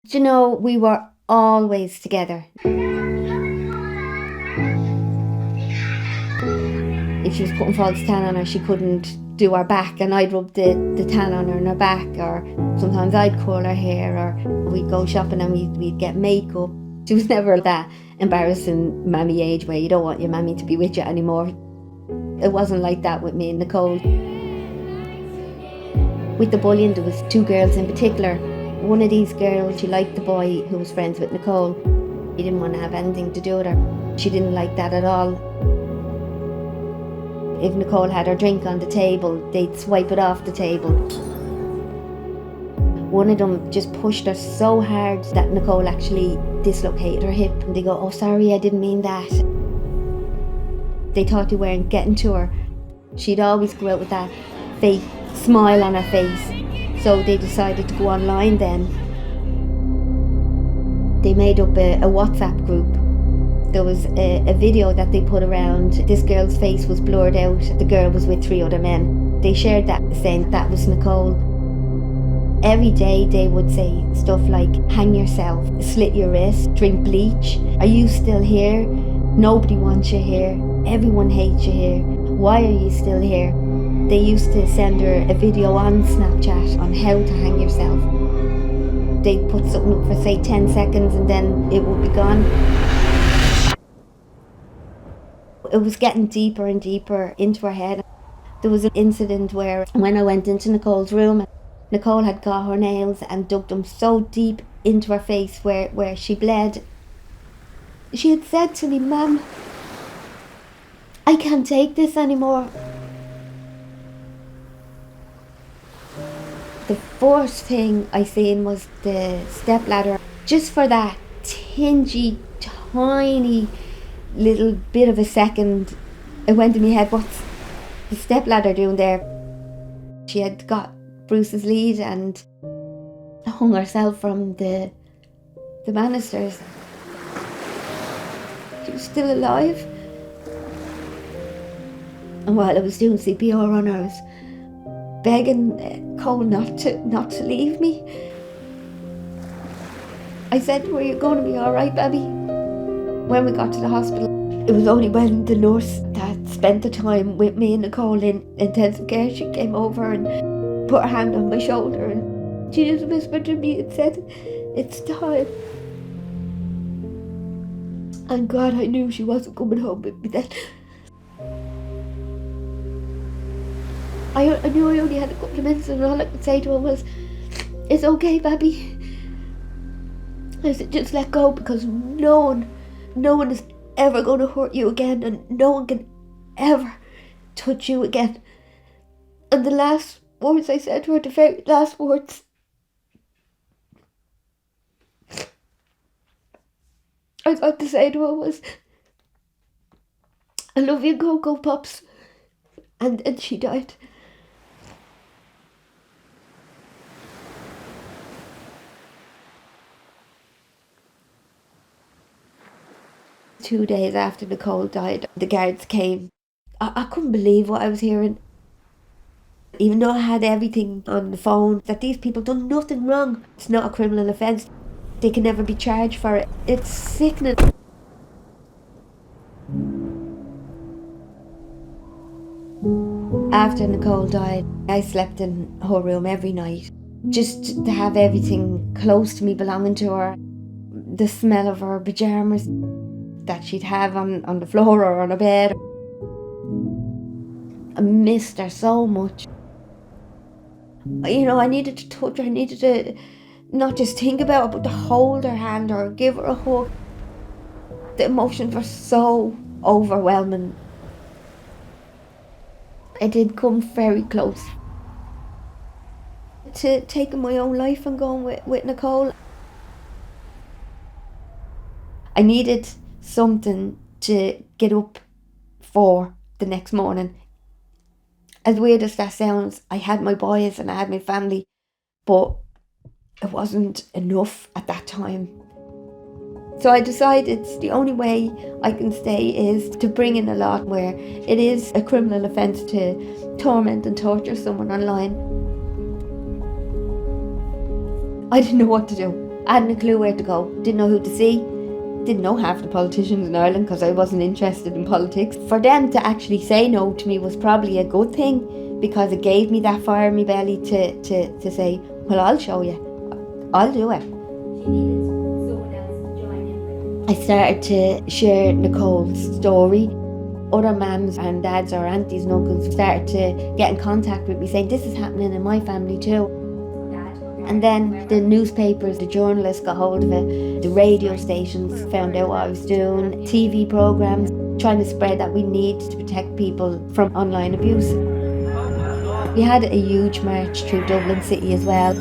You know, we were always together. If she was putting false tan on her, she couldn't do her back, and I'd rub the tan on her back, or sometimes I'd curl her hair, or we'd go shopping and we'd get makeup. She was never that embarrassing mammy age where you don't want your mammy to be with you anymore. It wasn't like that with me and Nicole. With the bullying, there was two girls in particular. One of these girls, she liked the boy who was friends with Nicole. He didn't want to have anything to do with her. She didn't like that at all. If Nicole had her drink on the table, they'd swipe it off the table. One of them just pushed her so hard that Nicole actually dislocated her hip, and they go, "Oh, sorry, I didn't mean that." They thought they weren't getting to her. She'd always go out with that fake smile on her face. So they decided to go online then. They made up a WhatsApp group. There was a video that they put around. This girl's face was blurred out. The girl was with 3 other men. They shared that, saying that was Nicole. Every day they would say stuff like, "Hang yourself, slit your wrist, drink bleach, are you still here? Nobody wants you here, everyone hates you here, why are you still here?" They used to send her a video on Snapchat on how to hang yourself. They'd put something up for say 10 seconds and then it would be gone. It was getting deeper and deeper into her head. There was an incident where when I went into Nicole's room, Nicole had got her nails and dug them so deep into her face where she bled. She had said to me, "Mum, I can't take this anymore." The first thing I seen was the stepladder. Just for that tingy, tiny little bit of a second, it went in my head, what's the stepladder doing there? She had got Bruce's lead and hung herself from the banisters. She was still alive. And while I was doing CPR on her, I was begging Cole not to leave me. I said to her, "You're going to be all right, baby." When we got to the hospital, it was only when the nurse that spent the time with me and Nicole in intensive care, she came over and put her hand on my shoulder and she just whispered to me and said, "It's time." And God, I knew she wasn't coming home with me then. I knew I only had a couple of minutes and all I could say to her was, "It's okay, baby." I said, "Just let go, because no one is ever going to hurt you again, and no one can ever touch you again." And the last words I said to her, the very last words, I got to say to her was, "I love you, Coco Pops." And she died. Two days after Nicole died, the guards came. I couldn't believe what I was hearing. Even though I had everything on the phone, that these people done nothing wrong. It's not a criminal offence. They can never be charged for it. It's sickening. After Nicole died, I slept in her room every night. Just to have everything close to me belonging to her. The smell of her pyjamas that she'd have on the floor or on her bed. I missed her so much. You know, I needed to touch her. I needed to not just think about her, but to hold her hand or give her a hug. The emotions were so overwhelming. I did come very close to taking my own life and going with Nicole. I needed something to get up for the next morning. As weird as that sounds, I had my boys and I had my family, but it wasn't enough at that time. So I decided the only way I can stay is to bring in a law where it is a criminal offence to torment and torture someone online. I didn't know what to do. I hadn't a clue where to go, didn't know who to see, didn't know half the politicians in Ireland because I wasn't interested in politics. For them to actually say no to me was probably a good thing, because it gave me that fire in my belly to say, well, I'll show you, I'll do it. I started to share Nicole's story. Other mums and dads or aunties and uncles started to get in contact with me saying, this is happening in my family too. And then the newspapers, the journalists got hold of it, the radio stations found out what I was doing, TV programmes, trying to spread that we need to protect people from online abuse. We had a huge march through Dublin City as well.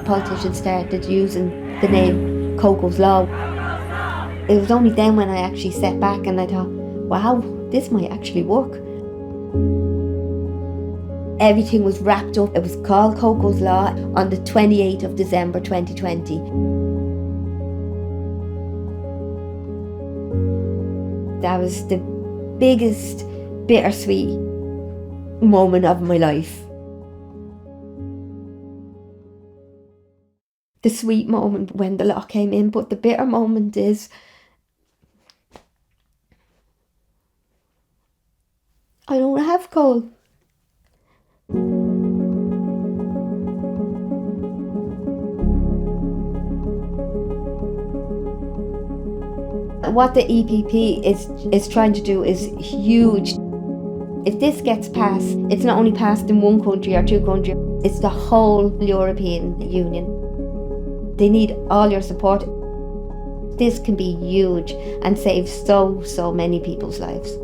Politicians started using the name Cocos Law. It was only then when I actually sat back and I thought, wow, this might actually work. Everything was wrapped up. It was called Cocos Law on the 28th of December 2020. That was the biggest bittersweet moment of my life. The sweet moment when the law came in, but the bitter moment is I don't have coal. What the EPP is trying to do is huge. If this gets passed, it's not only passed in one country or two countries, it's the whole European Union. They need all your support. This can be huge and save so many people's lives.